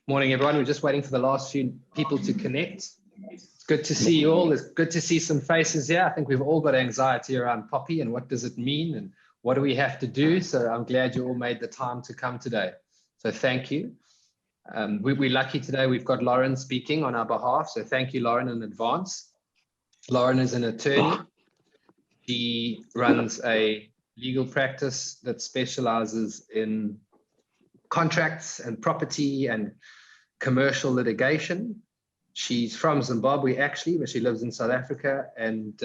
Morning, everyone. We're just waiting for the last few people to connect. It's good to see you all. It's good to see some faces here. I think we've all got anxiety around POPI and what does it mean and what do we have to do. So I'm glad you all made the time to come today. So thank you. We're lucky today. We've got Lauren speaking on our behalf. So thank you, Lauren, in advance. Lauren is an attorney. She runs a legal practice that specializes in contracts and property and commercial litigation. She's from Zimbabwe, actually, but she lives in South Africa. And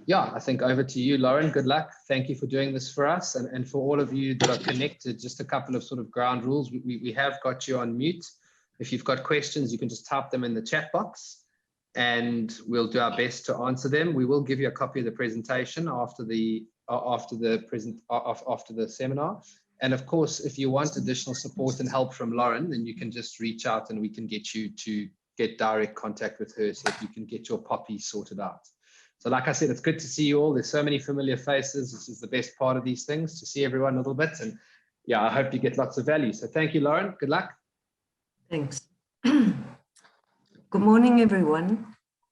yeah, I think over to you, Lauren. Good luck. Thank you for doing this for us. And for all of you that are connected, just a couple of sort of ground rules. We have got you on mute. If you've got questions, you can just type them in the chat box and we'll do our best to answer them. We will give you a copy of the presentation after the seminar. And of course, if you want additional support and help from Lauren, then you can just reach out and we can get you to get direct contact with her so that you can get your POPI sorted out. So like I said, it's good to see you all. There's so many familiar faces. This is the best part of these things, to see everyone a little bit. And yeah, I hope you get lots of value. So thank you, Lauren. Good luck. Thanks. Good morning, everyone.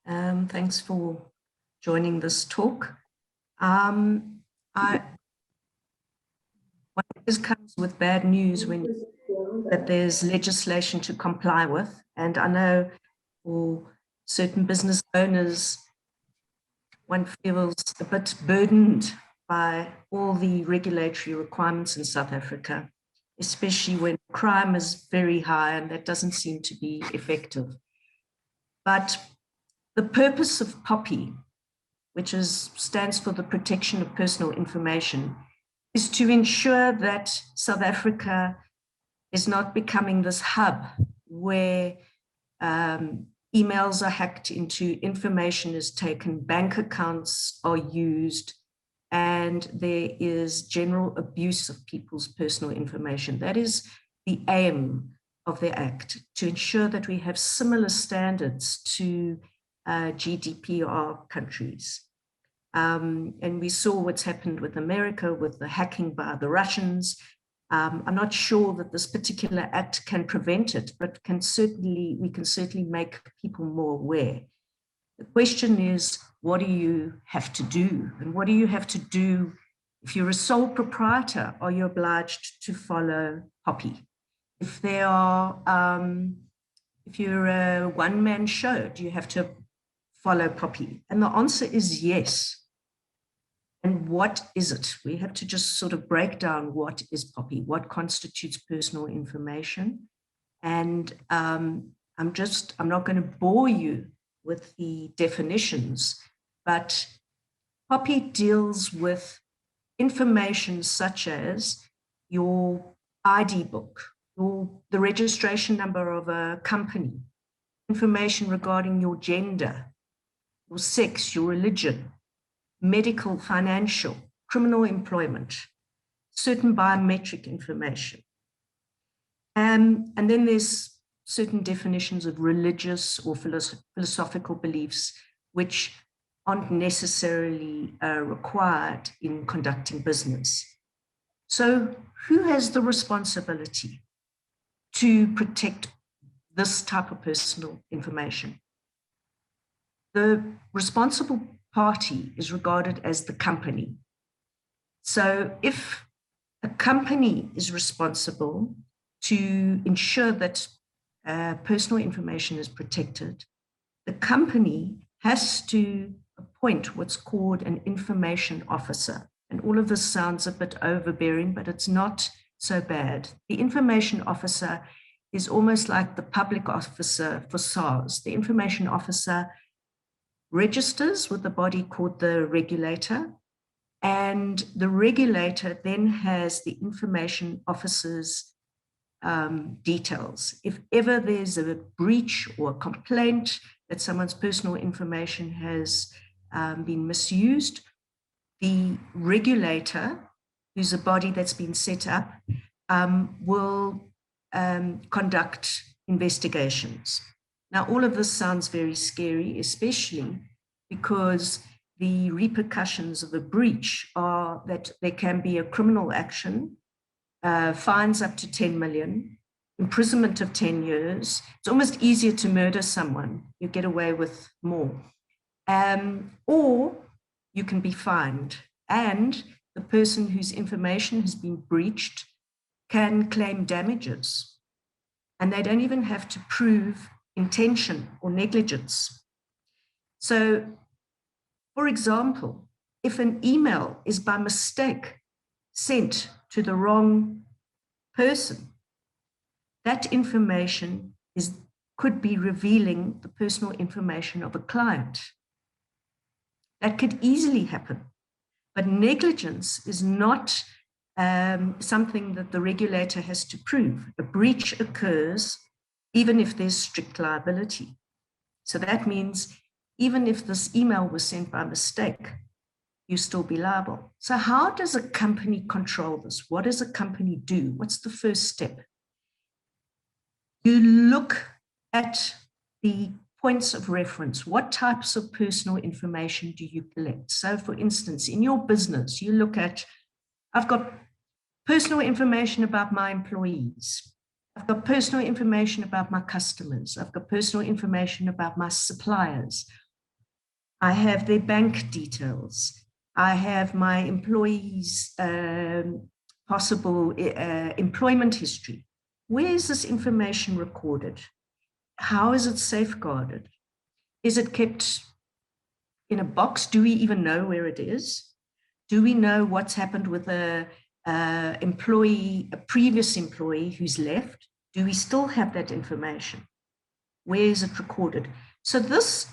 Thanks for joining this talk. One always comes with bad news when that there's legislation to comply with. And I know for certain business owners, one feels a bit burdened by all the regulatory requirements in South Africa, especially when crime is very high and that doesn't seem to be effective. But the purpose of POPI, which stands for the Protection of Personal Information, is to ensure that South Africa is not becoming this hub where emails are hacked into, information is taken, bank accounts are used, and there is general abuse of people's personal information. That is the aim of the Act, to ensure that we have similar standards to GDPR countries. And we saw what's happened with America, with the hacking by the Russians. I'm not sure that this particular act can prevent it, but we can certainly make people more aware. The question is, what do you have to do? And what do you have to do if you're a sole proprietor? Are you obliged to follow POPI? If you're a one-man show, do you have to follow POPI? And the answer is yes. And what is it? We have to just sort of break down what is POPI, what constitutes personal information. And I'm not going to bore you with the definitions, but POPI deals with information such as your ID book, the registration number of a company, information regarding your gender, your sex, your religion, medical, financial, criminal employment, certain biometric information. And then there's certain definitions of religious or philosophical beliefs, which aren't necessarily required in conducting business. So who has the responsibility to protect this type of personal information? The responsible party is regarded as the company. So if a company is responsible to ensure that personal information is protected, the company has to appoint what's called an information officer. And all of this sounds a bit overbearing, but it's not so bad. The information officer is almost like the public officer for SARS. The information officer registers with the body called the regulator, and the regulator then has the information officer's details. If ever there's a breach or a complaint that someone's personal information has been misused, the regulator, who's a body that's been set up, will conduct investigations. Now, all of this sounds very scary, especially because the repercussions of a breach are that there can be a criminal action, fines up to 10 million, imprisonment of 10 years. It's almost easier to murder someone. You get away with more. Or you can be fined, and the person whose information has been breached can claim damages. And they don't even have to prove intention or negligence. So, for example, if an email is by mistake sent to the wrong person, that information could be revealing the personal information of a client. That could easily happen. But negligence is not something that the regulator has to prove. A breach occurs even if there's strict liability. So that means even if this email was sent by mistake, you still be liable. So how does a company control this? What does a company do? What's the first step? You look at the points of reference. What types of personal information do you collect? So for instance, in your business, you look at, I've got personal information about my employees. I've got personal information about my customers. I've got personal information about my suppliers. I have their bank details. I have my employees' possible employment history. Where is this information recorded? How is it safeguarded? Is it kept in a box? Do we even know where it is? Do we know what's happened with a previous employee who's left? Do we still have that information? Where is it recorded? So this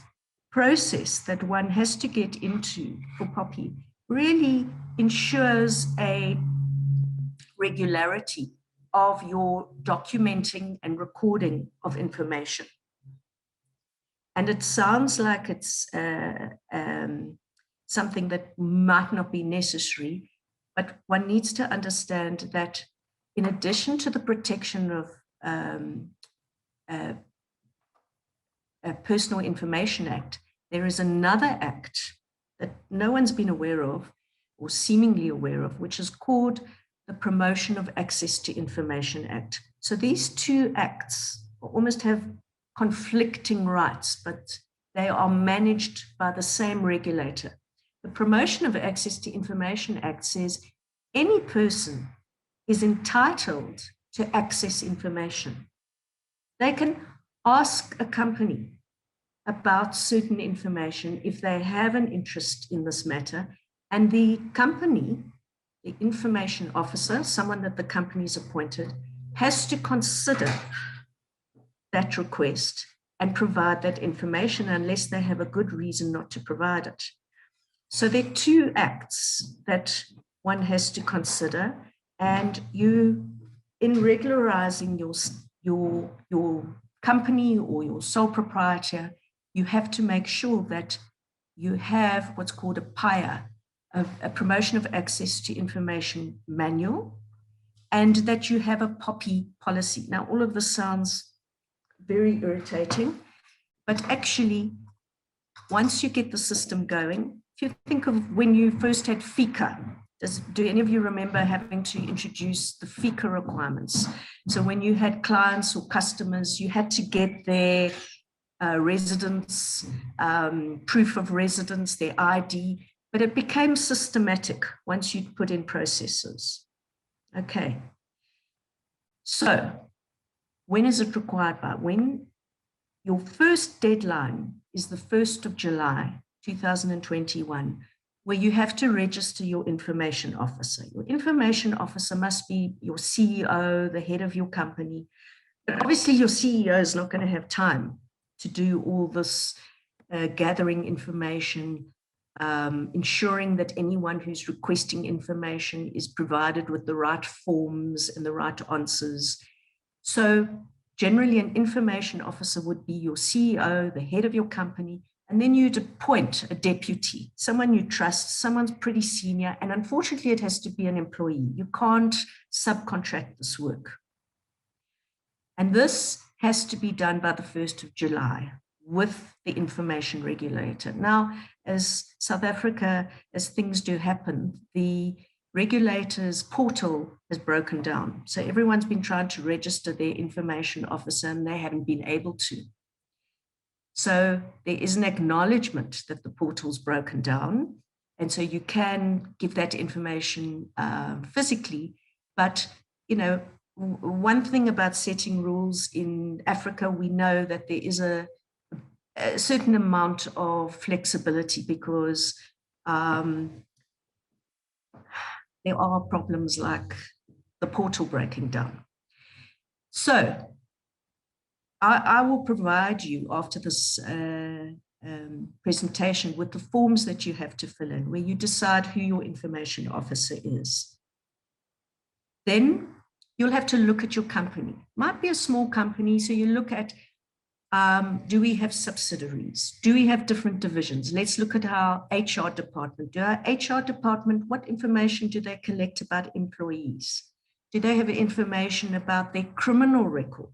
process that one has to get into for POPI really ensures a regularity of your documenting and recording of information. And it sounds like it's something that might not be necessary, but one needs to understand that in addition to the protection of Personal Information Act, there is another act that no one's been aware of or seemingly aware of, which is called the Promotion of Access to Information Act. So these two acts almost have conflicting rights, but they are managed by the same regulator. The Promotion of Access to Information Act says any person is entitled to access information. They can ask a company about certain information if they have an interest in this matter, and the company, the information officer, someone that the company's appointed, has to consider that request and provide that information unless they have a good reason not to provide it. So there are two acts that one has to consider, and you, in regularizing your company or your sole proprietor, you have to make sure that you have what's called a PIA, a Promotion of Access to Information manual, and that you have a POPI policy. Now, all of this sounds very irritating, but actually, once you get the system going, if you think of when you first had FICA, do any of you remember having to introduce the FICA requirements? So when you had clients or customers, you had to get their residence, proof of residence, their ID, but it became systematic once you'd put in processes. Okay. So when is it required by? When your first deadline is the 1st of July, 2021, where you have to register your information officer. Your information officer must be your CEO, the head of your company. But obviously your CEO is not going to have time to do all this gathering information, ensuring that anyone who's requesting information is provided with the right forms and the right answers. So generally an information officer would be your CEO, the head of your company, and then you'd appoint a deputy, someone you trust, someone's pretty senior, and unfortunately it has to be an employee. You can't subcontract this work. And this has to be done by the 1st of July with the information regulator. Now, as South Africa, as things do happen, the regulators' portal has broken down. So everyone's been trying to register their information officer and they haven't been able to. So there is an acknowledgement that the portal's broken down. And so you can give that information physically. But, you know, one thing about setting rules in Africa, we know that there is a certain amount of flexibility because there are problems like the portal breaking down. So I will provide you after this presentation with the forms that you have to fill in, where you decide who your information officer is. Then you'll have to look at your company. Might be a small company, so you look at, do we have subsidiaries? Do we have different divisions? Let's look at our HR department. Do our HR department, what information do they collect about employees? Do they have information about their criminal record?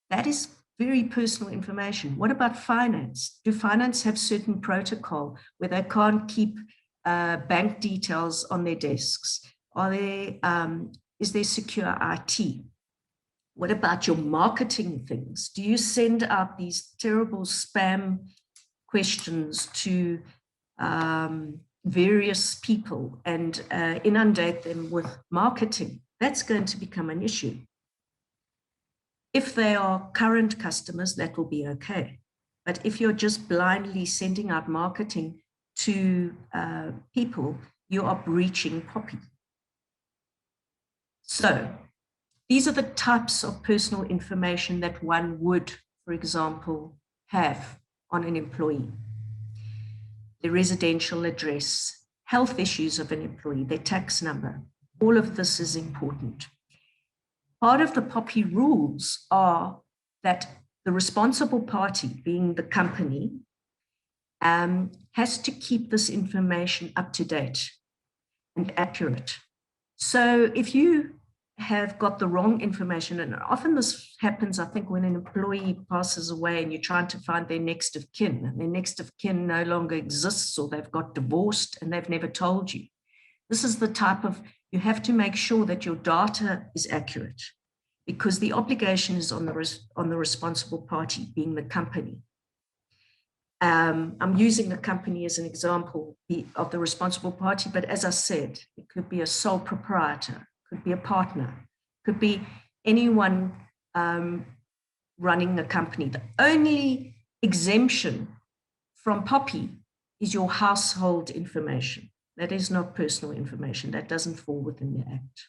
That is very personal information. What about finance? Do finance have certain protocol where they can't keep bank details on their desks? Are they, is there secure IT? What about your marketing things? Do you send out these terrible spam questions to various people and inundate them with marketing? That's going to become an issue. If they are current customers, that will be okay. But if you're just blindly sending out marketing to people, you are breaching POPI. So these are the types of personal information that one would, for example, have on an employee. The residential address, health issues of an employee, their tax number, all of this is important. Part of the POPI rules are that the responsible party, being the company, has to keep this information up to date and accurate. So if you have got the wrong information, and often this happens, I think, when an employee passes away and you're trying to find their next of kin, and their next of kin no longer exists, or they've got divorced and they've never told you. This is the type of, you have to make sure that your data is accurate, because the obligation is on the responsible party, being the company. I'm using the company as an example of the responsible party, but as I said, it could be a sole proprietor, could be a partner, could be anyone running a company. The only exemption from POPI is your household information. That is not personal information. That doesn't fall within the Act.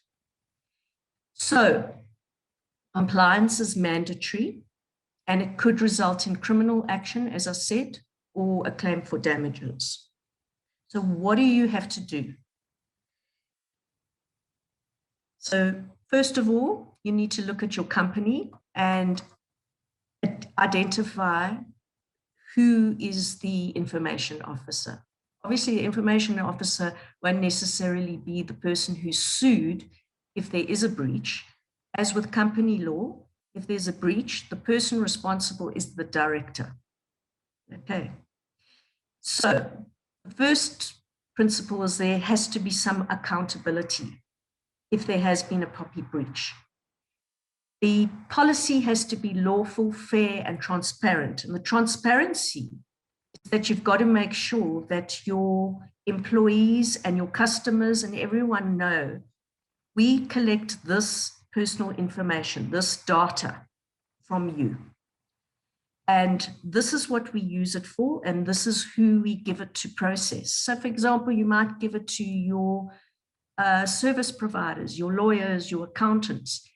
So compliance is mandatory, and it could result in criminal action, as I said, or a claim for damages. So what do you have to do? So first of all, you need to look at your company and identify who is the information officer. Obviously, the information officer won't necessarily be the person who's sued if there is a breach. As with company law, if there's a breach, the person responsible is the director. Okay. So the first principle is there has to be some accountability if there has been a POPI breach. The policy has to be lawful, fair, and transparent. And the transparency is that you've got to make sure that your employees and your customers and everyone know we collect this personal information, this data from you. And this is what we use it for, and this is who we give it to process. So for example, you might give it to your service providers, your lawyers, your accountants.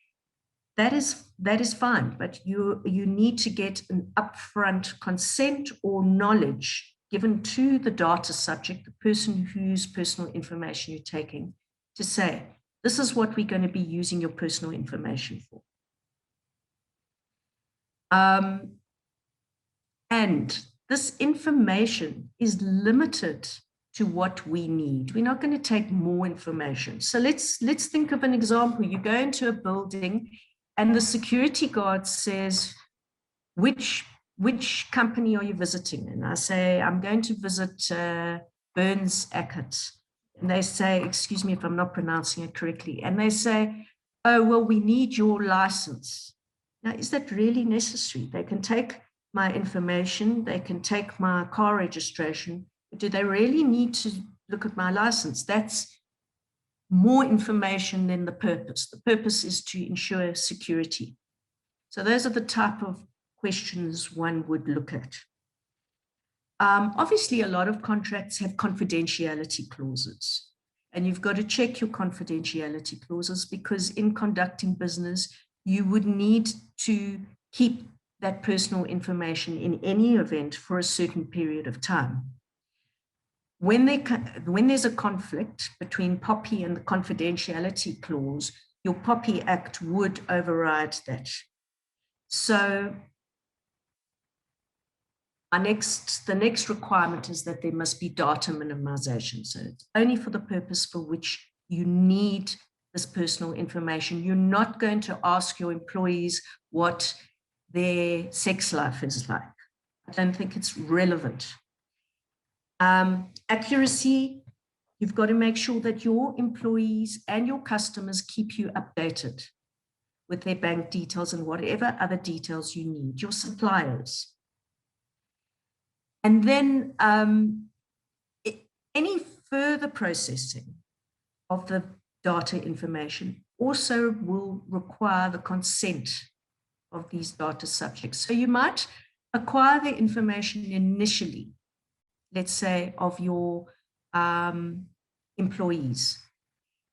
That is fine, but you need to get an upfront consent or knowledge given to the data subject, the person whose personal information you're taking, to say, this is what we're going to be using your personal information for. And this information is limited to what we need. We're not going to take more information. So let's think of an example. You go into a building and the security guard says, which company are you visiting? And I say, I'm going to visit Burns Eckert. and they say, excuse me if I'm not pronouncing it correctly, and they say, oh, well, we need your license. Now, is that really necessary? They can take my information, they can take my car registration, but do they really need to look at my license? That's more information than the purpose. The purpose is to ensure security. So those are the type of questions one would look at. Obviously, a lot of contracts have confidentiality clauses, and you've got to check your confidentiality clauses, because in conducting business, you would need to keep that personal information in any event for a certain period of time. When there's a conflict between POPI and the confidentiality clause, your POPI Act would override that. So the next requirement is that there must be data minimization. So it's only for the purpose for which you need this personal information. You're not going to ask your employees what their sex life is like. I don't think it's relevant. Accuracy, you've got to make sure that your employees and your customers keep you updated with their bank details and whatever other details you need, your suppliers. And then any further processing of the data information also will require the consent of these data subjects. So you might acquire the information initially, let's say, of your employees,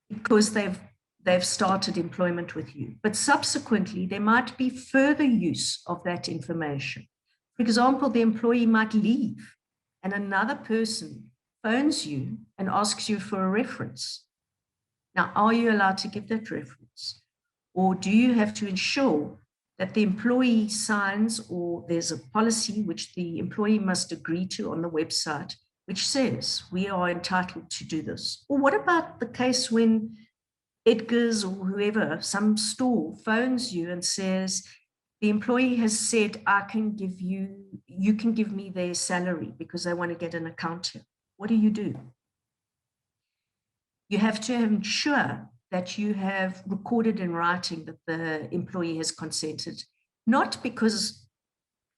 because they've started employment with you. But subsequently, there might be further use of that information. For example, the employee might leave and another person phones you and asks you for a reference. Now, are you allowed to give that reference? Or do you have to ensure that the employee signs, or there's a policy which the employee must agree to on the website, which says we are entitled to do this? Or what about the case when Edgar's or whoever, some store, phones you and says, the employee has said, you can give me their salary because they want to get an account here. What do? You have to ensure that you have recorded in writing that the employee has consented, not because,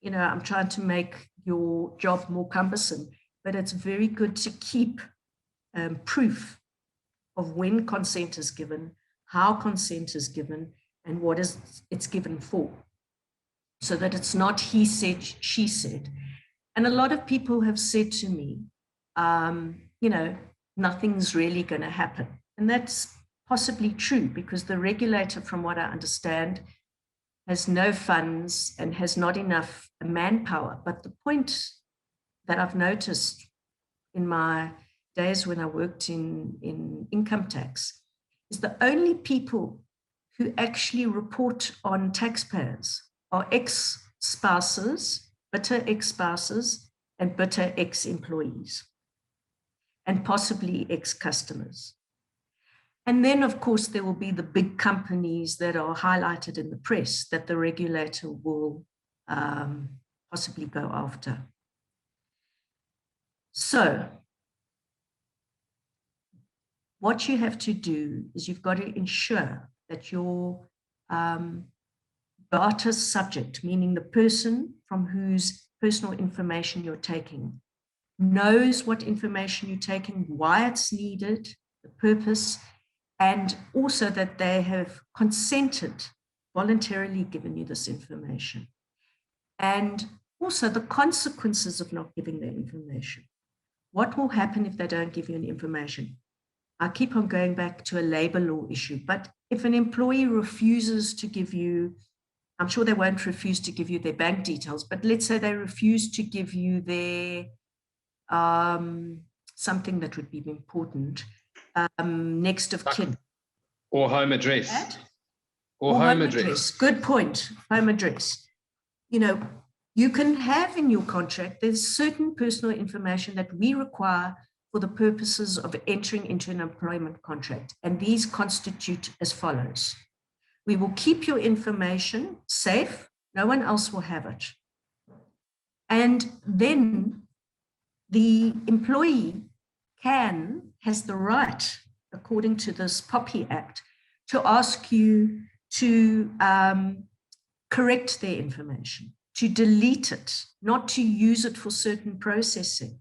I'm trying to make your job more cumbersome, but it's very good to keep proof of when consent is given, how consent is given, and what it's given for, so that it's not he said, she said. And a lot of people have said to me, nothing's really going to happen. And that's possibly true, because the regulator, from what I understand, has no funds and has not enough manpower. But the point that I've noticed in my days when I worked in income tax is the only people who actually report on taxpayers are ex-spouses, bitter ex-spouses, and bitter ex-employees, and possibly ex-customers. And then, of course, there will be the big companies that are highlighted in the press that the regulator will possibly go after. So what you have to do is you've got to ensure that your data subject, meaning the person from whose personal information you're taking, knows what information you're taking, why it's needed, the purpose, and also that they have consented, voluntarily given you this information. And also the consequences of not giving their information. What will happen if they don't give you any information? I keep on going back to a labor law issue, but if an employee refuses to give you, I'm sure they won't refuse to give you their bank details, but let's say they refuse to give you their, something that would be important, next of kin. Or home address. Or home address. Good point, home address. You can have in your contract, there's certain personal information that we require for the purposes of entering into an employment contract. And these constitute as follows. We will keep your information safe. No one else will have it. And then the employee can has the right, according to this POPI Act, to ask you to correct their information, to delete it, not to use it for certain processing.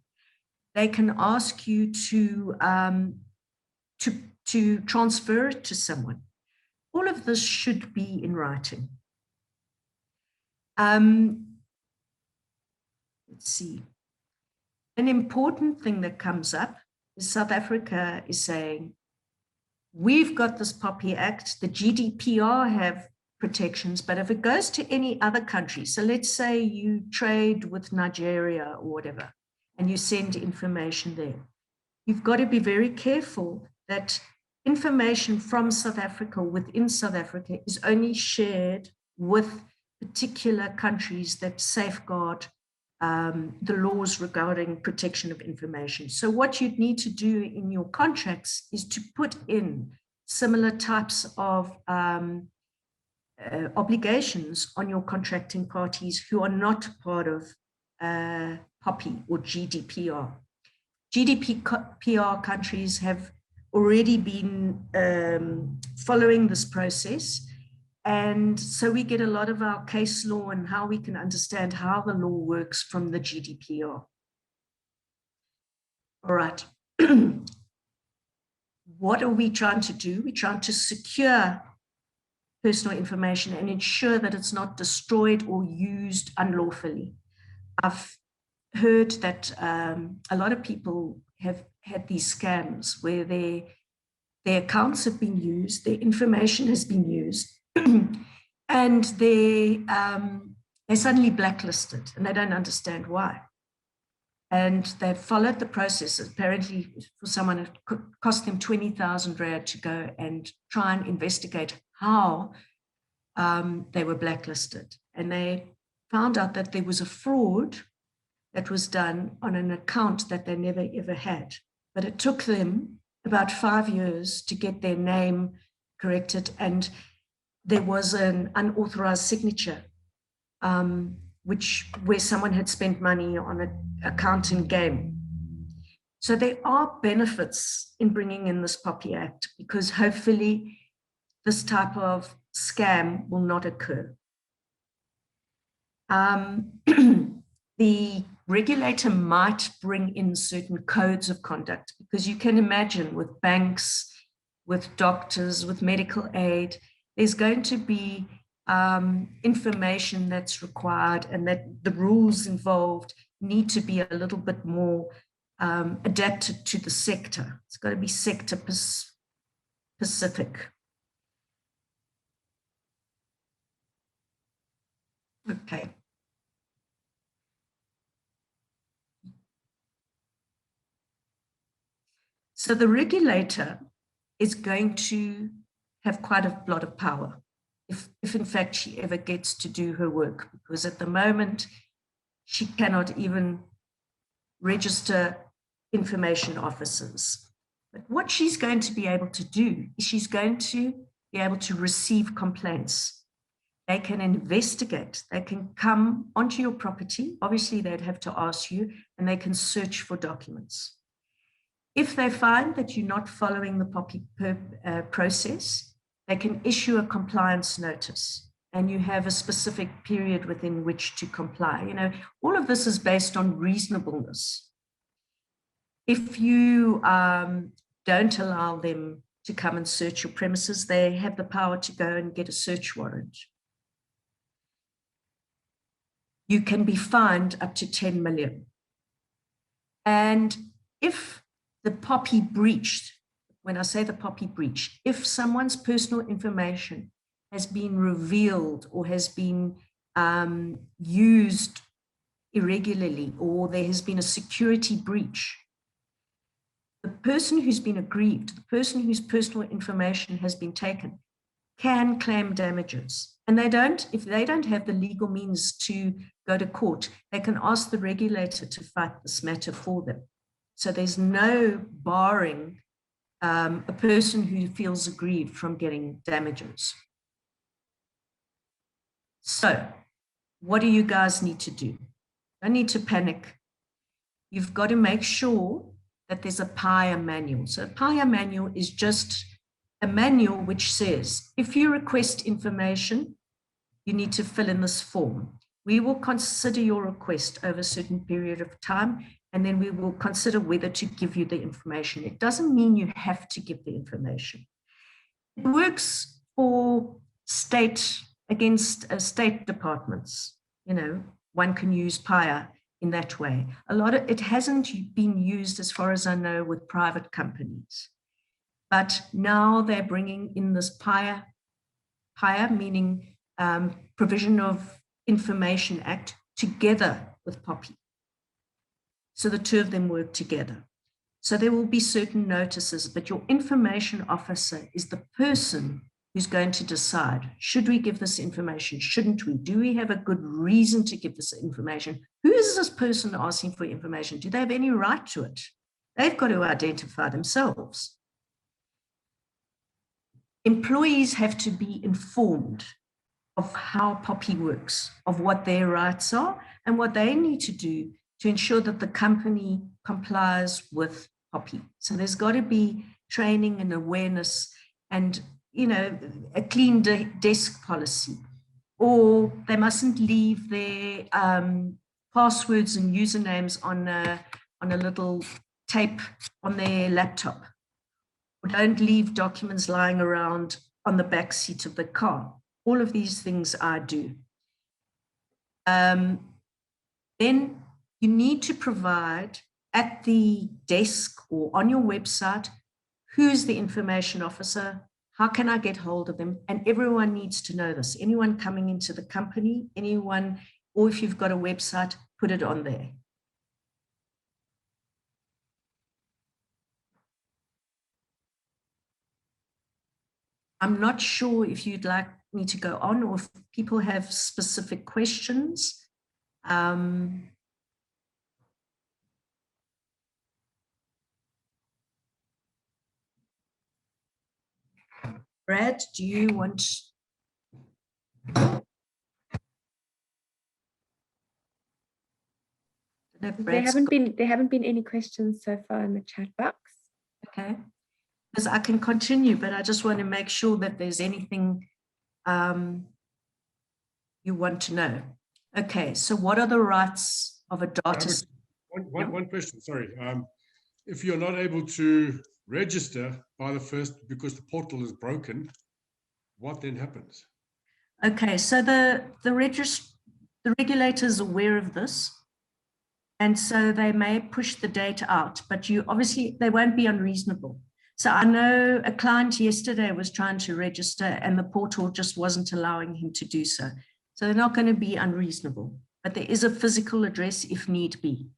They can ask you to transfer it to someone. All of this should be in writing. Let's see. An important thing that comes up is South Africa is saying, we've got this POPI Act, the GDPR have protections, but if it goes to any other country, so let's say you trade with Nigeria or whatever, and you send information there, you've got to be very careful that information from South Africa within South Africa is only shared with particular countries that safeguard the laws regarding protection of information. So what you'd need to do in your contracts is to put in similar types of obligations on your contracting parties who are not part of POPI or GDPR. GDPR countries have already been following this process. And so we get a lot of our case law and how we can understand how the law works from the GDPR. All right. What are we trying to do? We're trying to secure personal information and ensure that it's not destroyed or used unlawfully. I've heard that a lot of people have had these scams where their accounts have been used, their information has been used, and they're suddenly blacklisted and they don't understand why. And they've followed the process. Apparently, for someone, it cost them 20,000 Rand to go and try and investigate how they were blacklisted. And they found out that there was a fraud that was done on an account that they never ever had. But it took them about 5 years to get their name corrected. And there was an unauthorized signature, where someone had spent money on an accounting game. So there are benefits in bringing in this POPI Act because hopefully this type of scam will not occur. The regulator might bring in certain codes of conduct because you can imagine with banks, with doctors, with medical aid, there's going to be information that's required and that the rules involved need to be a little bit more adapted to the sector. It's got to be sector specific. Okay. So the regulator is going to have quite a lot of power if in fact she ever gets to do her work, because at the moment she cannot even register information officers. But what she's going to be able to do is she's going to be able to receive complaints. They can investigate, they can come onto your property. Obviously, they'd have to ask you, and they can search for documents. If they find that you're not following the POPI process, they can issue a compliance notice, and you have a specific period within which to comply. You know, all of this is based on reasonableness. If you don't allow them to come and search your premises, they have the power to go and get a search warrant. You can be fined up to 10 million. And if the POPI breached, when I say the POPI breach, if someone's personal information has been revealed or has been used irregularly, or there has been a security breach, the person who's been aggrieved, the person whose personal information has been taken, can claim damages. And they don't, if they don't have the legal means to go to court, they can ask the regulator to fight this matter for them. So there's no barring a person who feels aggrieved from getting damages. So what do you guys need to do? Don't need to panic. You've got to make sure that there's a PIA manual. So a PIA manual is just a manual which says, if you request information, you need to fill in this form. We will consider your request over a certain period of time, and then we will consider whether to give you the information. It doesn't mean you have to give the information. It works for state against state departments. You know, one can use PIA in that way. A lot of it hasn't been used, as far as I know, with private companies. But now they're bringing in this PIA meaning Provision of Information Act, together with POPI. So the two of them work together. So there will be certain notices, but your information officer is the person who's going to decide, should we give this information? Shouldn't we? Do we have a good reason to give this information? Who is this person asking for information? Do they have any right to it? They've got to identify themselves. Employees have to be informed of how POPI works, of what their rights are, and what they need to do to ensure that the company complies with POPI. So there's got to be training and awareness and, you know, a clean desk policy, or they mustn't leave their passwords and usernames on a little tape on their laptop, or don't leave documents lying around on the back seat of the car. All of these things I do. Then you need to provide at the desk or on your website, who's the information officer? How can I get hold of them? And everyone needs to know this. Anyone coming into the company, anyone, or if you've got a website, put it on there. I'm not sure if you'd like me to go on or if people have specific questions. Brad, do you want? There haven't been any questions so far in the chat box. Okay, because I can continue, but I just want to make sure that there's anything you want to know. Okay, so what are the rights of a data? One question, sorry. If you're not able to register by the 1st because the portal is broken, what then happens? Okay, so the regulator is aware of this, and so they may push the data out, but you obviously, they won't be unreasonable. So I know a client yesterday was trying to register and the portal just wasn't allowing him to do so. So they're not going to be unreasonable, but there is a physical address if need be.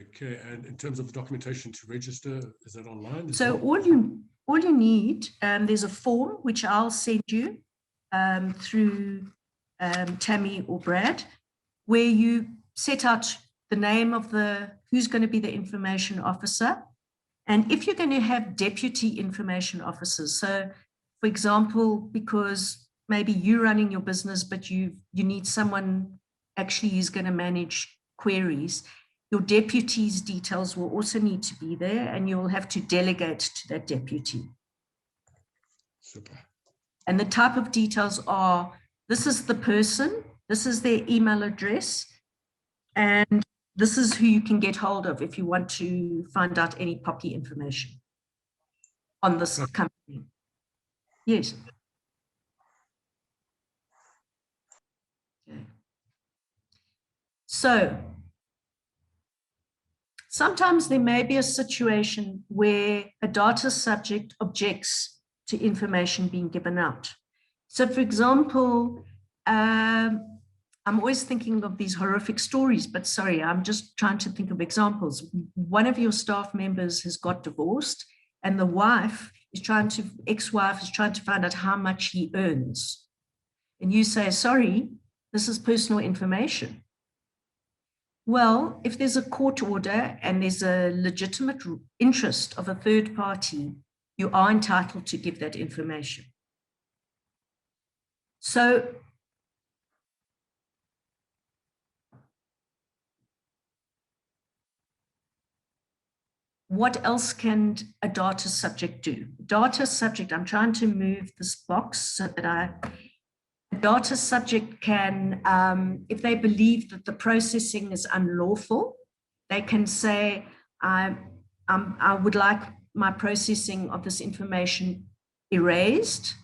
Okay, and in terms of the documentation to register, is that online? So all you need, there's a form which I'll send you through Tammy or Brad, where you set out the name of who's going to be the information officer. And if you're going to have deputy information officers, so for example, because maybe you're running your business, but you need someone actually who's going to manage queries, your deputy's details will also need to be there, and you'll have to delegate to that deputy. Super. And the type of details are, this is the person, this is their email address, and this is who you can get hold of if you want to find out any POPI information on this company. Yes. Okay. So sometimes there may be a situation where a data subject objects to information being given out. So for example, I'm always thinking of these horrific stories, but sorry, I'm just trying to think of examples. One of your staff members has got divorced and the wife is ex-wife is trying to find out how much he earns. And you say, sorry, this is personal information. Well, if there's a court order and there's a legitimate interest of a third party, you are entitled to give that information. So what else can a data subject do? Data subject, I'm trying to move this box so that a data subject can, if they believe that the processing is unlawful, they can say, I would like my processing of this information erased.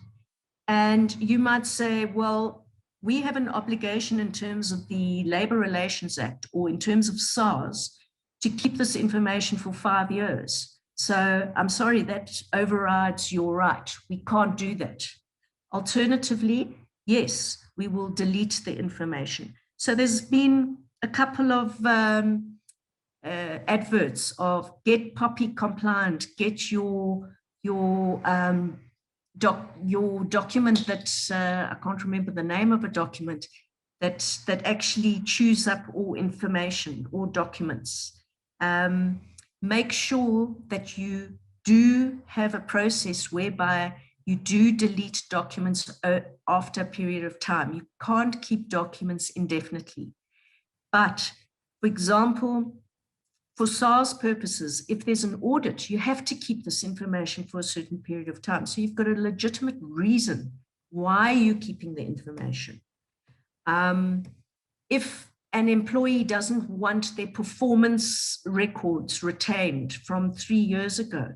And you might say, well, we have an obligation in terms of the Labour Relations Act or in terms of SARS to keep this information for 5 years. So I'm sorry, that overrides your right. We can't do that. Alternatively, yes, we will delete the information. So there's been a couple of adverts of get POPI compliant, get your document that, I can't remember the name of a document, that actually chews up all information or documents. Make sure that you do have a process whereby you do delete documents after a period of time. You can't keep documents indefinitely. But, for example, for SARS purposes, if there's an audit, you have to keep this information for a certain period of time. So you've got a legitimate reason why you're keeping the information. If an employee doesn't want their performance records retained from 3 years ago,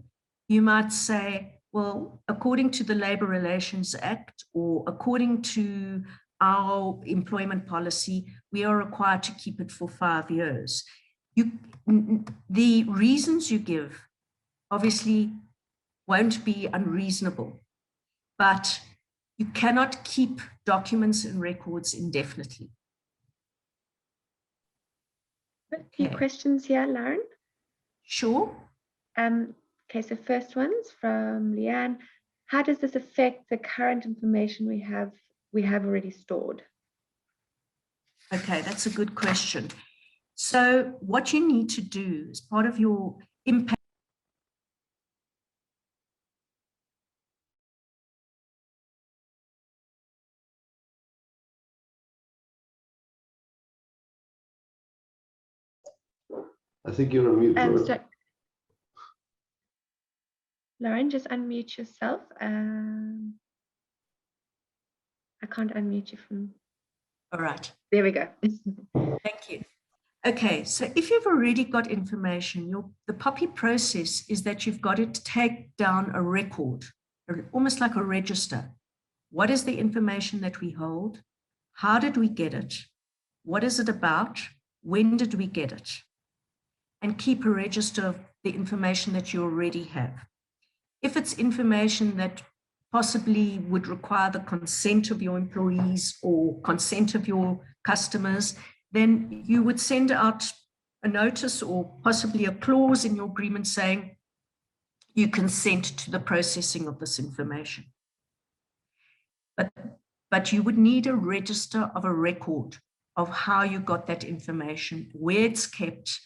you might say, well, according to the Labour Relations Act or according to our employment policy, we are required to keep it for 5 years. The reasons you give obviously won't be unreasonable, but you cannot keep documents and records indefinitely. A few questions here, Lauren. Sure. Okay, so first one's from Leanne. How does this affect the current information we have already stored? Okay, that's a good question. So what you need to do as part of your impact I think you're on mute, Lauren. So, Lauren, just unmute yourself. I can't unmute you from. All right. There we go. Thank you. Okay, so if you've already got information, the POPI process is that you've got to take down a record, almost like a register. What is the information that we hold? How did we get it? What is it about? When did we get it? And keep a register of the information that you already have. If it's information that possibly would require the consent of your employees or consent of your customers, then you would send out a notice or possibly a clause in your agreement saying you consent to the processing of this information. But you would need a register of a record of how you got that information, where it's kept,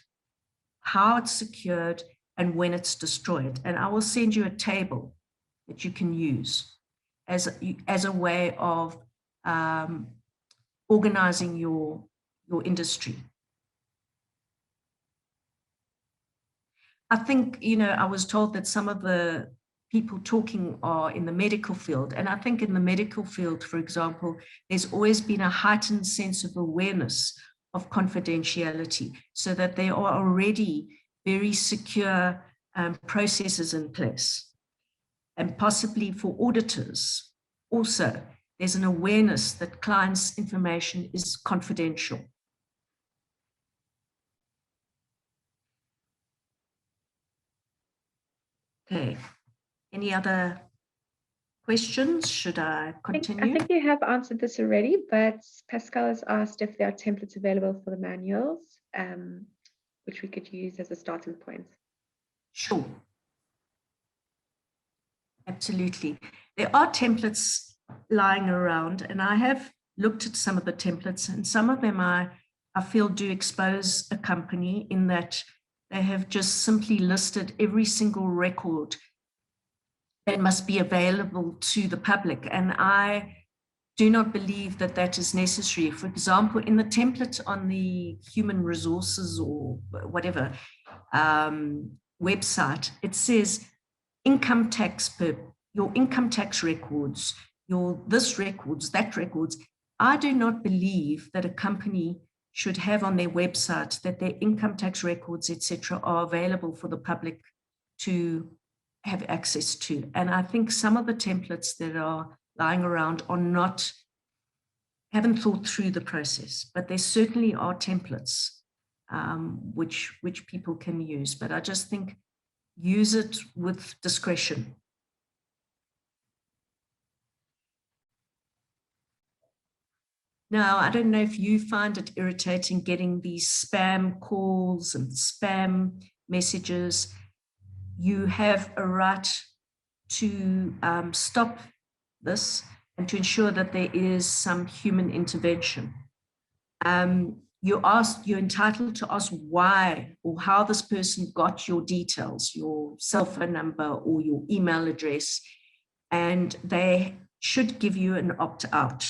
how it's secured, and when it's destroyed. And I will send you a table that you can use as a way of organizing your industry. I think, I was told that some of the people talking are in the medical field. And I think in the medical field, for example, there's always been a heightened sense of awareness of confidentiality, so that there are already very secure processes in place. And possibly for auditors also, there's an awareness that clients' information is confidential. Okay, any other questions? Should I continue? I think you have answered this already, but Pascal has asked if there are templates available for the manuals, which we could use as a starting point. Sure. Absolutely. There are templates lying around, and I have looked at some of the templates, and some of them I feel do expose a company in that they have just simply listed every single record that must be available to the public. And I do not believe that that is necessary. For example, in the template on the human resources or whatever, website, it says income tax your income tax records, your this records, that records. I do not believe that a company should have on their website that their income tax records, etc., are available for the public to have access to. And I think some of the templates that are lying around are not, haven't thought through the process, but there certainly are templates which people can use. But I just think use it with discretion. Now, I don't know if you find it irritating getting these spam calls and spam messages. You have a right to stop this and to ensure that there is some human intervention. You're entitled to ask why or how this person got your details, your cell phone number or your email address, and they should give you an opt-out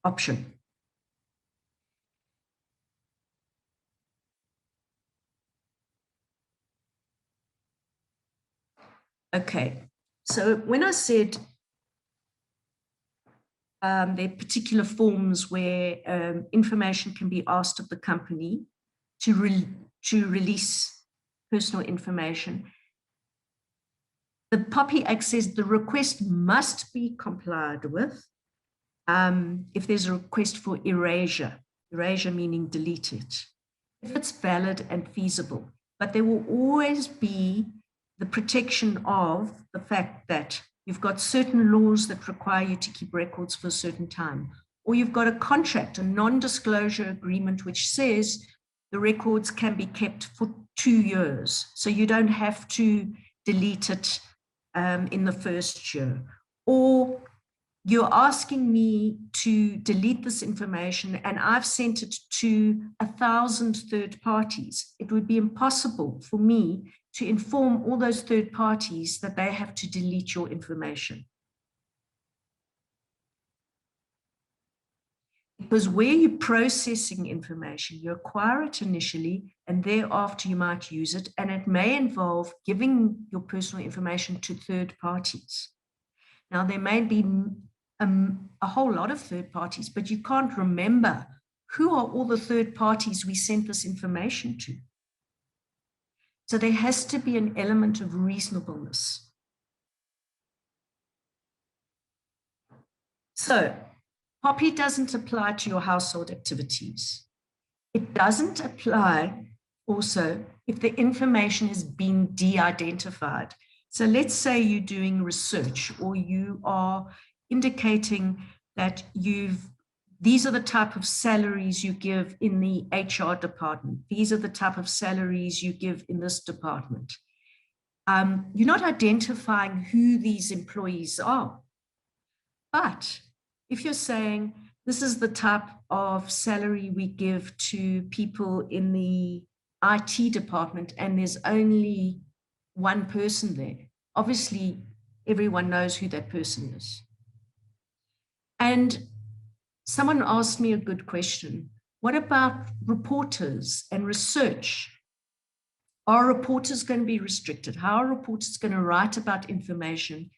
option. Okay, so when I said there are particular forms where information can be asked of the company to release personal information, the POPI Act says the request must be complied with if there's a request for erasure meaning delete it, if it's valid and feasible. But there will always be the protection of the fact that you've got certain laws that require you to keep records for a certain time, or you've got a contract, a non-disclosure agreement, which says the records can be kept for 2 years. So you don't have to delete it in the first year. Or you're asking me to delete this information and I've sent it to 1,000 third parties. It would be impossible for me to inform all those third parties that they have to delete your information. Because where you're processing information, you acquire it initially and thereafter you might use it, and it may involve giving your personal information to third parties. Now, there may be a whole lot of third parties, but you can't remember who are all the third parties we sent this information to. So there has to be an element of reasonableness. So POPI doesn't apply to your household activities. It doesn't apply also if the information has been de-identified. So let's say you're doing research or you are indicating that these are the type of salaries you give in the HR department. These are the type of salaries you give in this department. You're not identifying who these employees are. But if you're saying this is the type of salary we give to people in the IT department and there's only one person there, obviously everyone knows who that person is. And someone asked me a good question. What about reporters and research? Are reporters going to be restricted? How are reporters going to write about information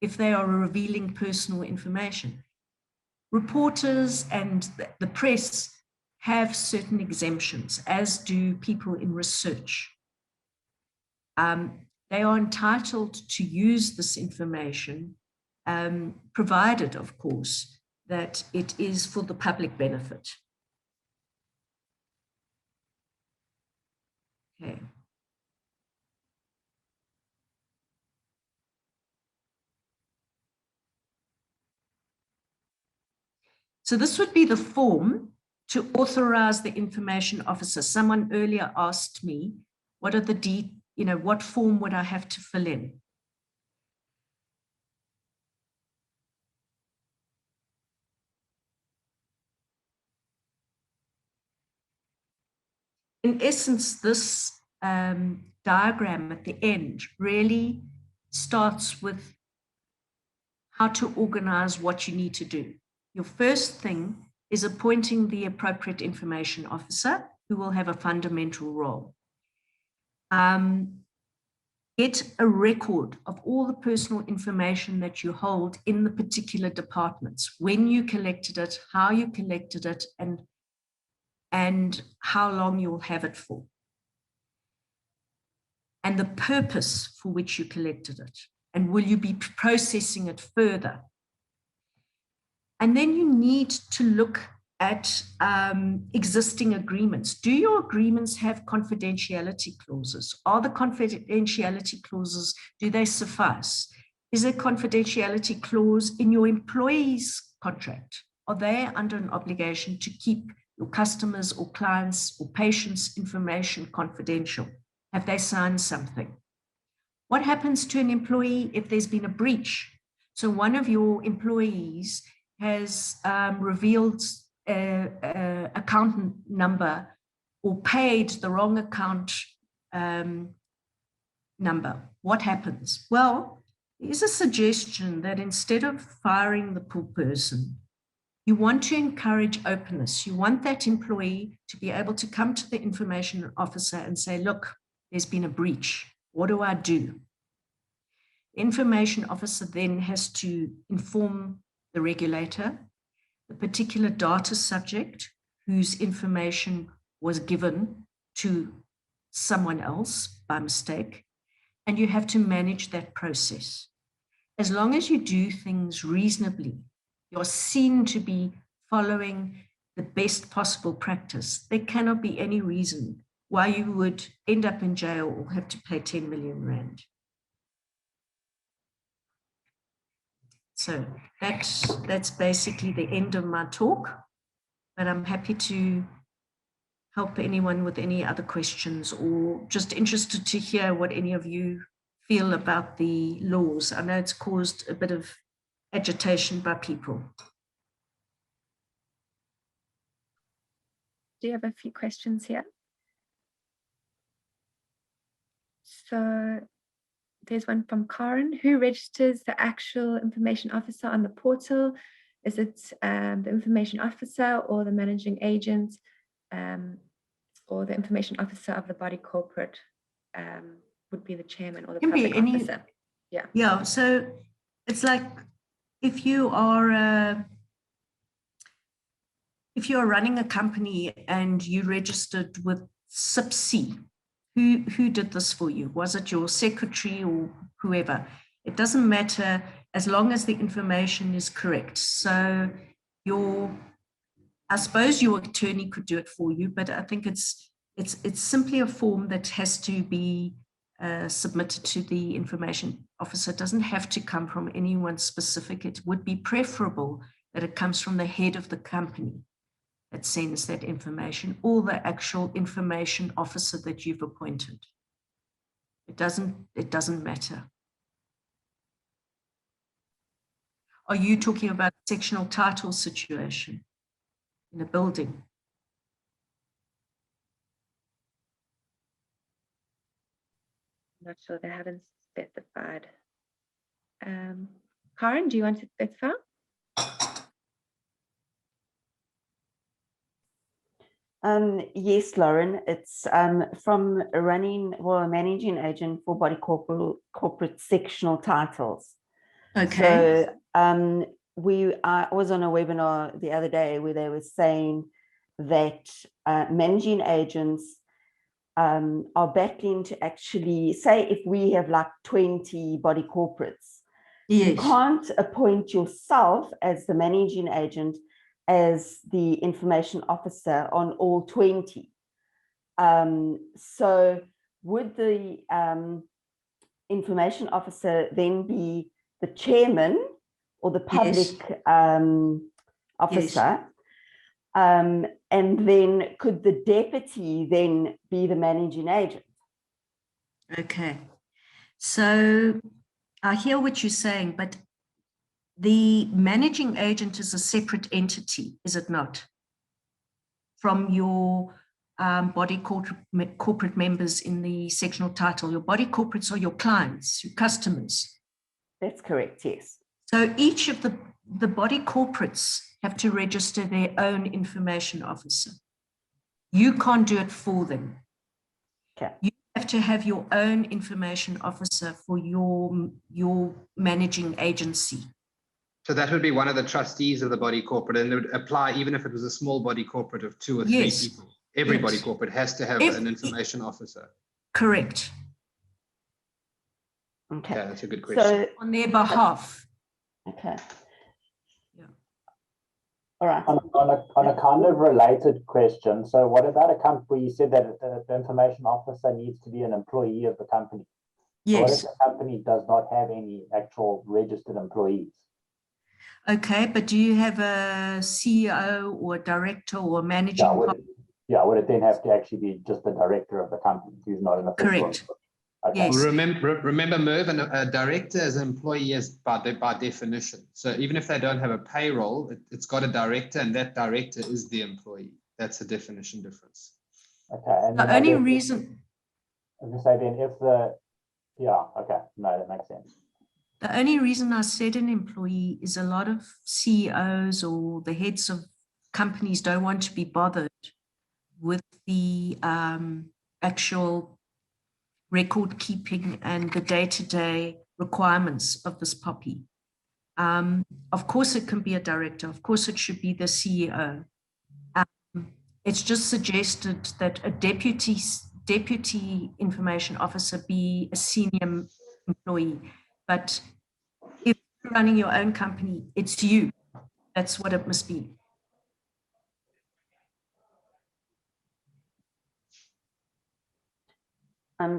if they are revealing personal information? Reporters and the press have certain exemptions, as do people in research. They are entitled to use this information, provided, of course, that it is for the public benefit. Okay. So this would be the form to authorize the information officer. Someone earlier asked me, what are the what form would I have to fill in? In essence, this diagram at the end really starts with how to organize what you need to do. Your first thing is appointing the appropriate information officer. who will have a fundamental role. Get a record of all the personal information that you hold in the particular departments, when you collected it, how you collected it, and how long you'll have it for, and the purpose for which you collected it, and will you be processing it further. And then you need to look at existing agreements. Do your agreements have confidentiality clauses? Are the confidentiality clauses, do they suffice? Is there a confidentiality clause in your employee's contract? Are they under an obligation to keep your customers or clients or patients' information confidential? Have they signed something? What happens to an employee if there's been a breach? So one of your employees has revealed account number or paid the wrong account number. What happens? Well, there's a suggestion that instead of firing the poor person, you want to encourage openness. You want that employee to be able to come to the information officer and say, look, there's been a breach. What do I do? The information officer then has to inform the regulator, the particular data subject whose information was given to someone else by mistake, and you have to manage that process. As long as you do things reasonably, you're seen to be following the best possible practice, there cannot be any reason why you would end up in jail or have to pay 10 million rand. So that's basically the end of my talk, but I'm happy to help anyone with any other questions or just interested to hear what any of you feel about the laws. I know it's caused a bit of agitation by people. Do you have a few questions here? So there's one from Karen. Who registers the actual information officer on the portal? Is it the information officer or the managing agent or the information officer of the body corporate would be the chairman or the public officer? Yeah, so it's like if you are running a company and you registered with SIPC, who did this for you? Was it your secretary or whoever? It doesn't matter as long as the information is correct. So I suppose your attorney could do it for you, but I think it's simply a form that has to be submitted to the information officer. It doesn't have to come from anyone specific. It would be preferable that it comes from the head of the company that sends that information, or the actual information officer that you've appointed. It doesn't matter. Are you talking about a sectional title situation in a building? I'm not sure, they haven't specified. Karen, do you want to specify? Yes, Lauren, it's from a managing agent for body corporate sectional titles. Okay. So I was on a webinar the other day where they were saying that managing agents are battling to actually say, if we have like 20 body corporates, yes, you can't appoint yourself as the managing agent as the information officer on all 20. So would the information officer then be the chairman or the public officer? Yes. And then could the deputy then be the managing agent? Okay. So I hear what you're saying, but the managing agent is a separate entity, is it not? From your body corporate members in the sectional title. Your body corporates are your clients, your customers. That's correct, yes. So each of the body corporates have to register their own information officer. You can't do it for them. Okay. You have to have your own information officer for your managing agency. So that would be one of the trustees of the body corporate, and it would apply even if it was a small body corporate of 2 or 3 Yes. people. Every body Yes. corporate has to have an information officer. Correct. Okay. Okay, that's a good question. So, On their behalf. okay. Yeah. All right. On a kind of related question, so what about a company? You said that the information officer needs to be an employee of the company. So what if Yes. the company does not have any actual registered employees? Okay, but do you have a CEO or a director or managing partner? Would it then have to actually be just the director of the company who's not an official? Correct. Okay. Yes. Remember, Merv, a director is an employee is by definition. So even if they don't have a payroll, it's got a director, and that director is the employee. That's a definition difference. Okay. And The only reason, I was going to say then if the, okay, no, that makes sense. the only reason I said an employee is a lot of CEOs or the heads of companies don't want to be bothered with the actual record keeping and the day-to-day requirements of this POPI. Of course, it can be a director. Of course, it should be the CEO. It's just suggested that a deputy information officer be a senior employee. But if you're running your own company, it's you. That's what it must be.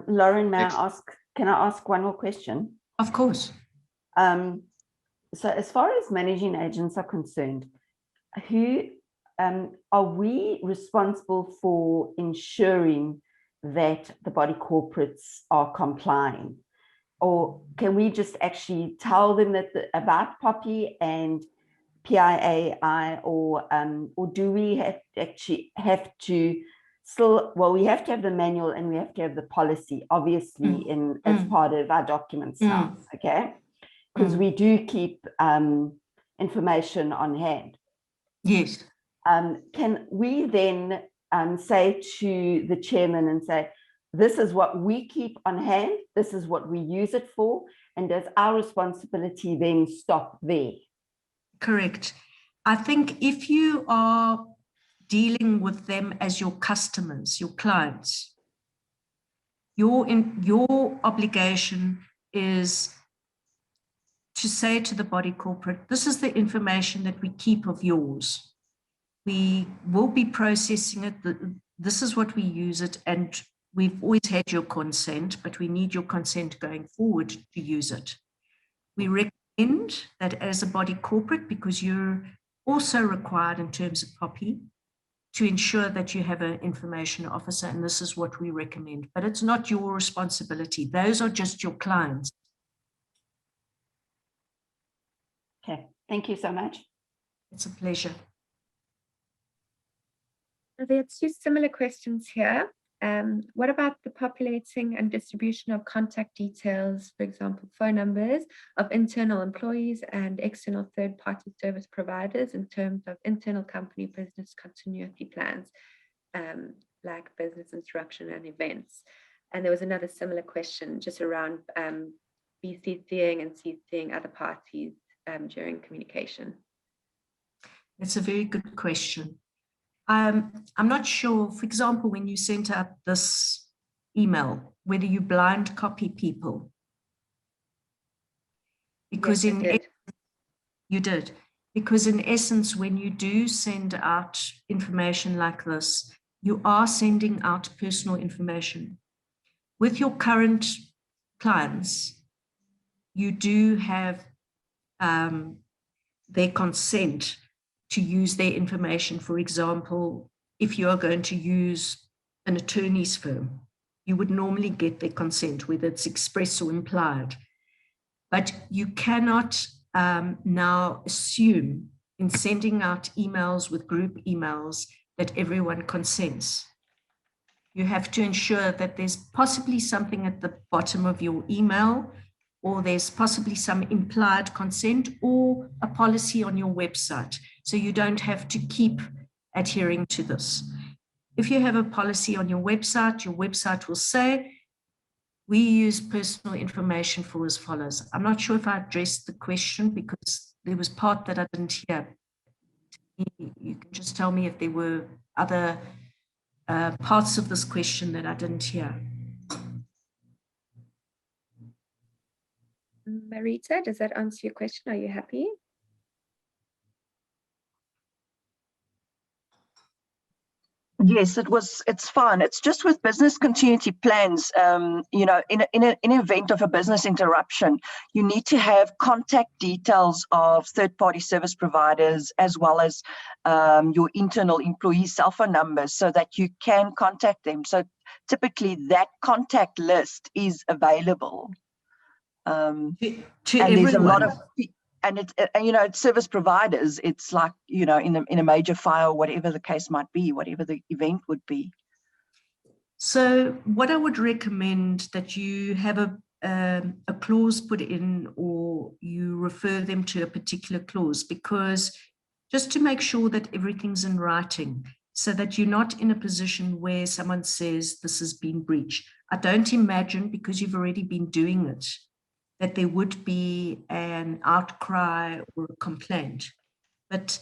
Lauren, can I ask one more question? Of course. So as far as managing agents are concerned, who are we responsible for ensuring that the body corporates are complying? Or can we just actually tell them that about POPI and PIAI, or do we have to still, well, we have to have the manual and we have to have the policy, obviously, as part of our documents now, okay? Because we do keep information on hand. Yes. Can we then say to the chairman and say, this is what we keep on hand, this is what we use it for, and does our responsibility then stop there? Correct. I think if you are dealing with them as your customers, your clients, your obligation is to say to the body corporate, this is the information that we keep of yours. We will be processing it. This is what we use it. And we've always had your consent, but we need your consent going forward to use it. We recommend that as a body corporate, because you're also required in terms of POPI, to ensure that you have an information officer, and this is what we recommend. But it's not your responsibility. Those are just your clients. Okay, thank you so much. It's a pleasure. There are 2 similar questions here. What about the populating and distribution of contact details, for example, phone numbers of internal employees and external third-party service providers in terms of internal company business continuity plans, like business interruption and events? And there was another similar question just around BCCing and CCing other parties during communication. It's a very good question. I'm not sure, for example, when you sent out this email, whether you blind copy people. Because Yes, you did. Because in essence, when you do send out information like this, you are sending out personal information. With your current clients, you do have their consent to use their information. For example, if you are going to use an attorney's firm, you would normally get their consent, whether it's express or implied. But you cannot now assume in sending out emails with group emails that everyone consents. You have to ensure that there's possibly something at the bottom of your email, or there's possibly some implied consent or a policy on your website. So you don't have to keep adhering to this. if you have a policy on your website will say, we use personal information for as follows. I'm not sure if I addressed the question because there was part that I didn't hear. You can just tell me if there were other parts of this question that I didn't hear. Marita, does that answer your question? Are you happy? Yes, it's fine. It's just with business continuity plans, you know, in an event of a business interruption, you need to have contact details of third-party service providers as well as your internal employee cell phone numbers so that you can contact them. So typically that contact list is available. To and everyone. there's a lot of, and it's, you know, it's service providers. It's like, you know, in a major fire, whatever the case might be, whatever the event would be. So what I would recommend that you have a clause put in, or you refer them to a particular clause, because just to make sure that everything's in writing, so that you're not in a position where someone says this has been breached. I don't imagine, because you've already been doing it, that there would be an outcry or a complaint. But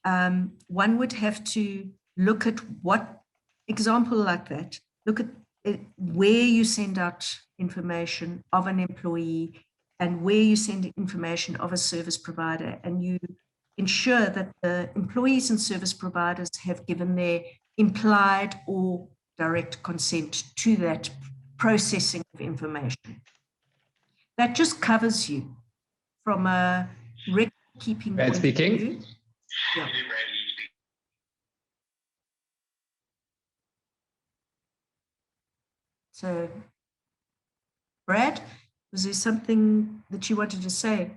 one would have to look at what example like that, look at it, where you send out information of an employee and where you send information of a service provider, and you ensure that the employees and service providers have given their implied or direct consent to that processing of information. That just covers you from a record keeping Brad point speaking. of view. Yeah. So, Brad, was there something that you wanted to say?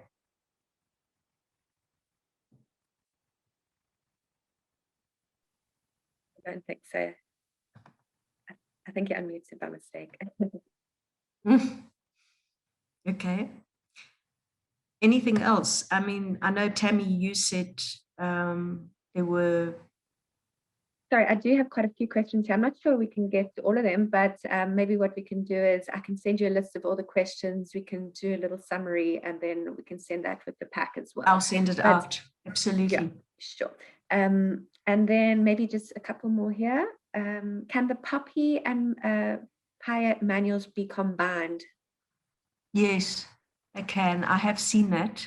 I don't think so. I think you unmuted by mistake. Okay. Anything else? I mean, I know, Tammy, you said there were... Sorry, I do have quite a few questions here. I'm not sure we can get to all of them, but maybe what we can do is I can send you a list of all the questions. We can do a little summary, and then we can send that with the pack as well. I'll send it out. Absolutely. Yeah, sure. And then maybe just a couple more here. Can the POPI and POPI manuals be combined? Yes, I can. I have seen that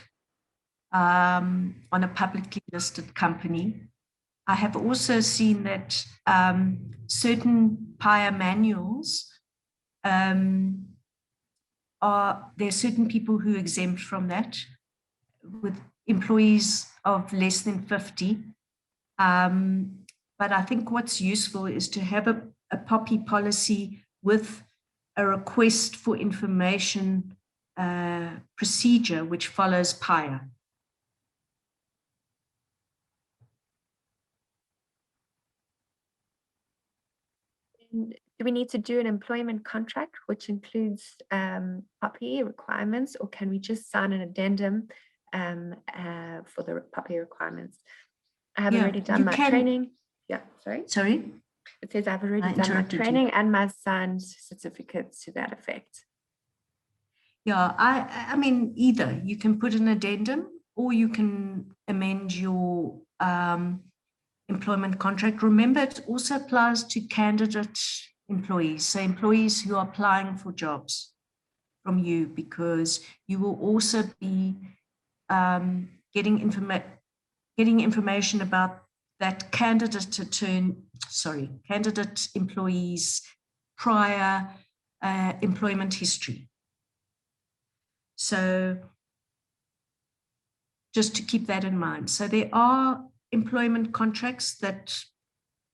on a publicly listed company. I have also seen that certain POPI manuals there are certain people who exempt from that with employees of less than 50. But I think what's useful is to have a POPI policy with a request for information procedure which follows POPI. Do we need to do an employment contract which includes POPI requirements, or can we just sign an addendum for the POPI requirements? I have already done my training. Yeah, sorry. Sorry? It says I've already done my training and my signed certificates to that effect. Yeah, I mean, either you can put an addendum or you can amend your employment contract. Remember, it also applies to candidate employees, so employees who are applying for jobs from you, because you will also be getting information about that candidate employees' prior employment history. So just to keep that in mind. So there are employment contracts that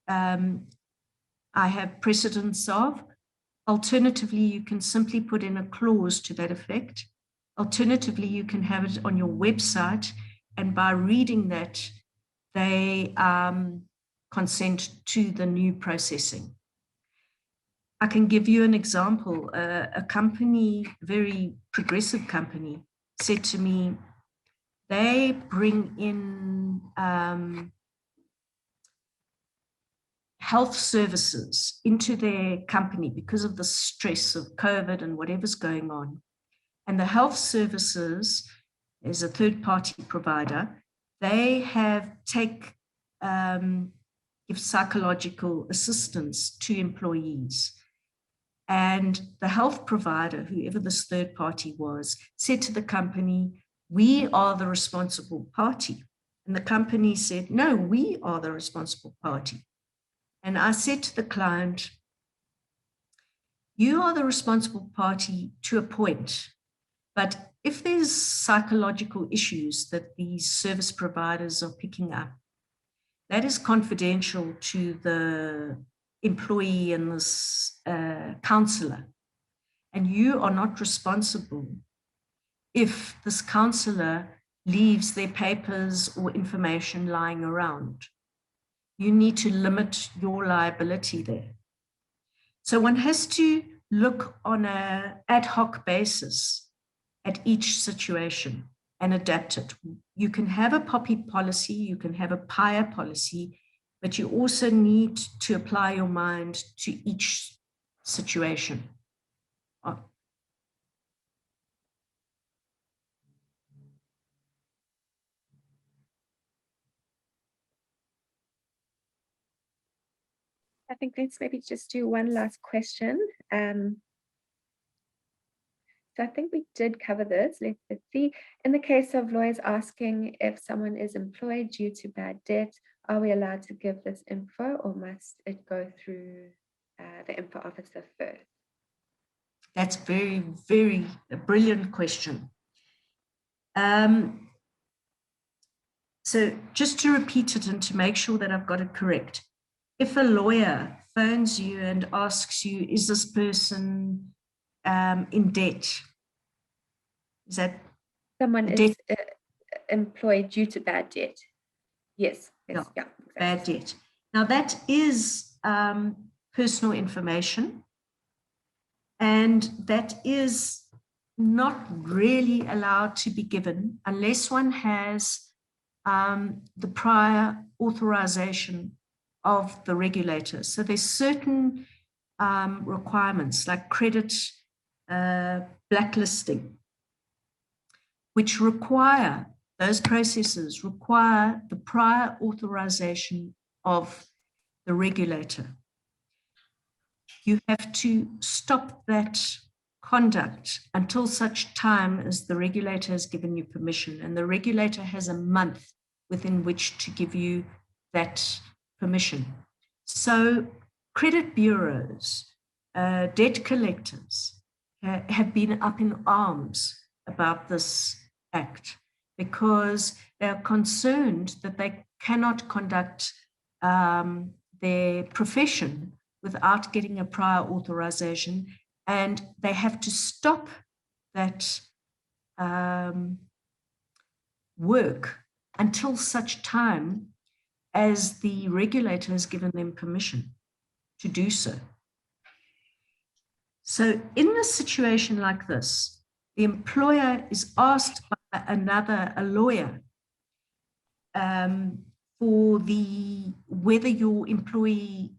I have precedence of. Alternatively, you can simply put in a clause to that effect. Alternatively, you can have it on your website, and by reading that, they consent to the new processing. I can give you an example. A company, very progressive company, said to me, they bring in health services into their company because of the stress of COVID and whatever's going on. And the health services is a third-party provider. They give psychological assistance to employees. And the health provider, whoever this third party was, said to the company, we are the responsible party. And the company said, no, we are the responsible party. And I said to the client, you are the responsible party to a point, but if there's psychological issues that these service providers are picking up, that is confidential to the employee and this counselor. And you are not responsible if this counselor leaves their papers or information lying around. You need to limit your liability there. So one has to look on an ad hoc basis at each situation and adapt it. You can have a POPI policy, you can have a PIA policy, but you also need to apply your mind to each situation. I think let's maybe just do one last question. So I think we did cover this. Let's see. In the case of lawyers asking if someone is employed due to bad debt, are we allowed to give this info, or must it go through the info officer first? That's very, very a brilliant question. So just to repeat it and to make sure that I've got it correct, if a lawyer phones you and asks you, is this person in debt? Is that someone is employed due to bad debt? Yes. No, Yeah, exactly. Bad debt. Now that is personal information, and that is not really allowed to be given unless one has the prior authorization of the regulator. So there's certain requirements like credit blacklisting, which require, those processes require the prior authorization of the regulator. You have to stop that conduct until such time as the regulator has given you permission, and the regulator has a month within which to give you that permission. So credit bureaus, debt collectors have been up in arms about this act because they're concerned that they cannot conduct their profession without getting a prior authorization, and they have to stop that work until such time as the regulator has given them permission to do so. So in a situation like this, the employer is asked by a lawyer for whether your employee,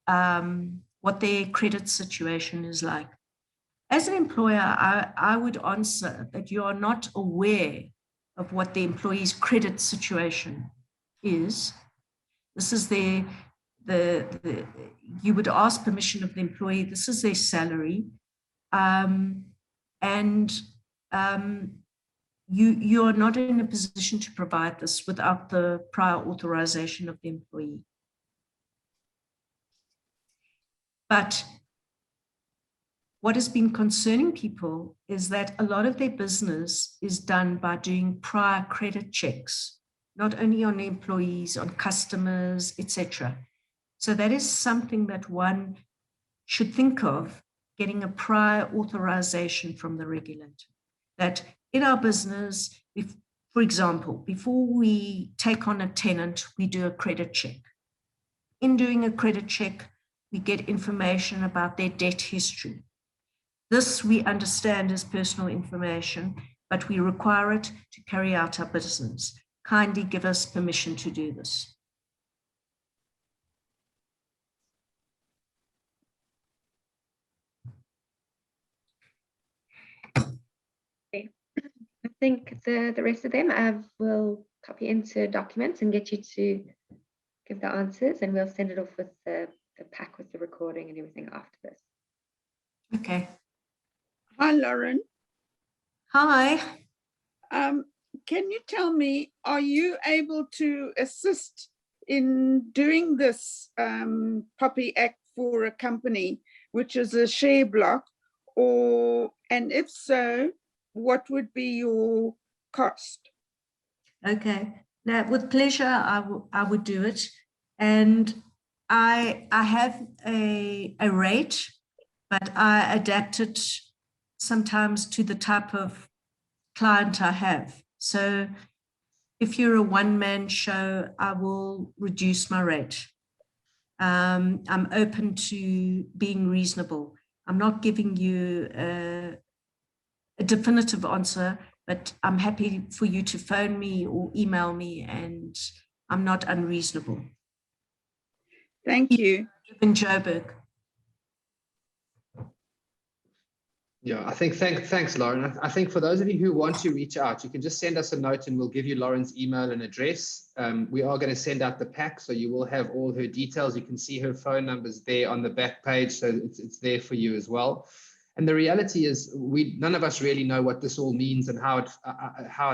what their credit situation is like. As an employer, I would answer that you are not aware of what the employee's credit situation is. This is you would ask permission of the employee, this is their salary, you are not in a position to provide this without the prior authorization of the employee. But what has been concerning people is that a lot of their business is done by doing prior credit checks, not only on employees, on customers, etc. So that is something that one should think of, getting a prior authorization from the regulator. That in our business, for example, before we take on a tenant, we do a credit check. In doing a credit check, we get information about their debt history. This we understand as personal information, but we require it to carry out our business. Kindly give us permission to do this. think the rest of them I will copy into documents and get you to give the answers, and we'll send it off with the pack with the recording and everything after this. Okay. Hi, Lauren. Hi. Can you tell me, are you able to assist in doing this POPI Act for a company, which is a share block, and if so, what would be your cost? Okay. Now, with pleasure, I would do it. And I have a rate, but I adapt it sometimes to the type of client I have. So if you're a one-man show, I will reduce my rate. I'm open to being reasonable. I'm not giving you a definitive answer, but I'm happy for you to phone me or email me, and I'm not unreasonable. Thank you. In Joburg. Yeah, I think thanks, Lauren. I think for those of you who want to reach out, you can just send us a note and we'll give you Lauren's email and address. We are going to send out the pack, so you will have all her details. You can see her phone numbers there on the back page, so it's there for you as well. And the reality is, none of us really know what this all means and how it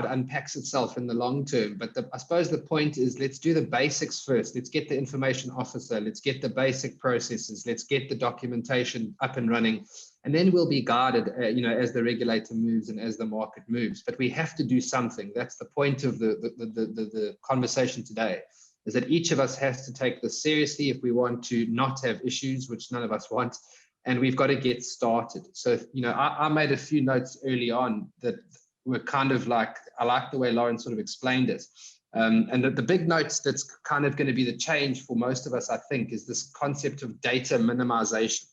unpacks itself in the long term. But I suppose the point is, let's do the basics first. Let's get the information officer. Let's get the basic processes. Let's get the documentation up and running. And then we'll be guarded, as the regulator moves and as the market moves. But we have to do something. That's the point of the conversation today, is that each of us has to take this seriously if we want to not have issues, which none of us want. And we've got to get started. So, I made a few notes early on that were kind of like, I like the way Lauren sort of explained it. And the big notes that's kind of going to be the change for most of us, I think, is this concept of data minimization.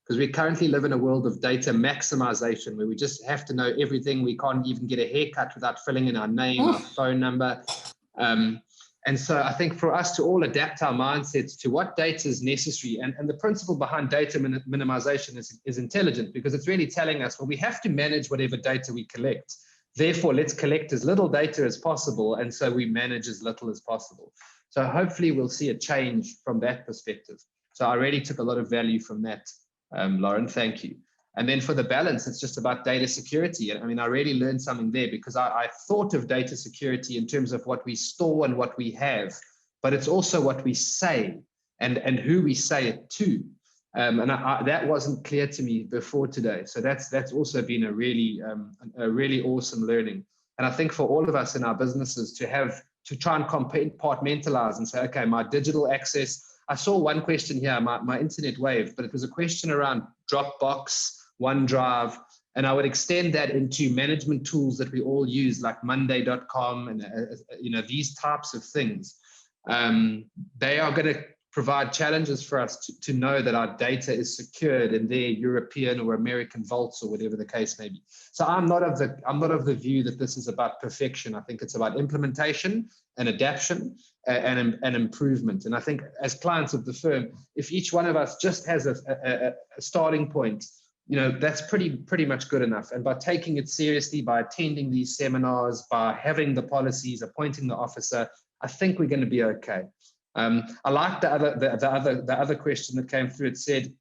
Because we currently live in a world of data maximization, where we just have to know everything. We can't even get a haircut without filling in our name, our phone number. And so I think for us to all adapt our mindsets to what data is necessary, and the principle behind data minimization is intelligent, because it's really telling us, well, we have to manage whatever data we collect. Therefore, let's collect as little data as possible, and so we manage as little as possible. So hopefully we'll see a change from that perspective. So I really took a lot of value from that, Lauren, thank you. And then for the balance, it's just about data security. I mean, I really learned something there, because I thought of data security in terms of what we store and what we have, but it's also what we say and who we say it to. And that wasn't clear to me before today. So that's also been a really awesome learning. And I think for all of us in our businesses to try and compartmentalize and say, okay, my digital access. I saw one question here, my internet waved, but it was a question around Dropbox, OneDrive, and I would extend that into management tools that we all use, like Monday.com and these types of things. They are going to provide challenges for us to know that our data is secured in their European or American vaults, or whatever the case may be. So I'm not of the view that this is about perfection. I think it's about implementation and adaptation and improvement. And I think as clients of the firm, if each one of us just has a starting point, that's pretty much good enough. And by taking it seriously, by attending these seminars, by having the policies, appointing the officer, I think we're going to be okay. I like the other question that came through. It said,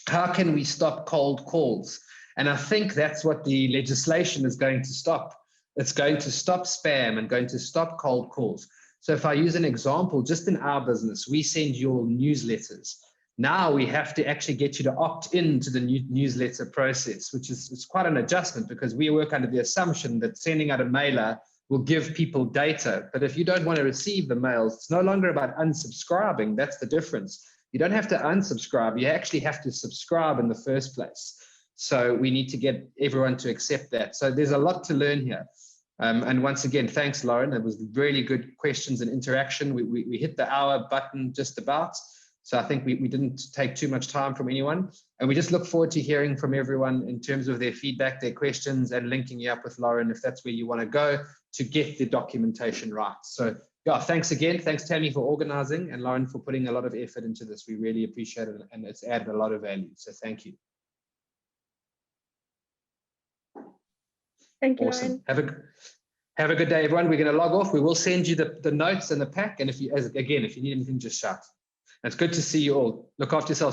how can we stop cold calls? And I think that's what the legislation is going to stop. It's going to stop spam and going to stop cold calls. So if I use an example, just in our business, we send you all newsletters. Now we have to actually get you to opt into the newsletter process, which is quite an adjustment, because we work under the assumption that sending out a mailer will give people data. But if you don't want to receive the mails, it's no longer about unsubscribing. That's the difference. You don't have to unsubscribe. You actually have to subscribe in the first place. So we need to get everyone to accept that. So there's a lot to learn here. And once again, thanks, Lauren. It was really good questions and interaction. We hit the hour button just about. So I think we didn't take too much time from anyone. And we just look forward to hearing from everyone in terms of their feedback, their questions, and linking you up with Lauren if that's where you want to go to get the documentation right. So yeah, thanks again. Thanks, Tammy, for organizing, and Lauren for putting a lot of effort into this. We really appreciate it, and it's added a lot of value. So thank you. Thank you, Awesome. Lauren. Have a good day, everyone. We're going to log off. We will send you the notes and the pack. And if you need anything, just shout. It's good to see you all. Look after yourselves.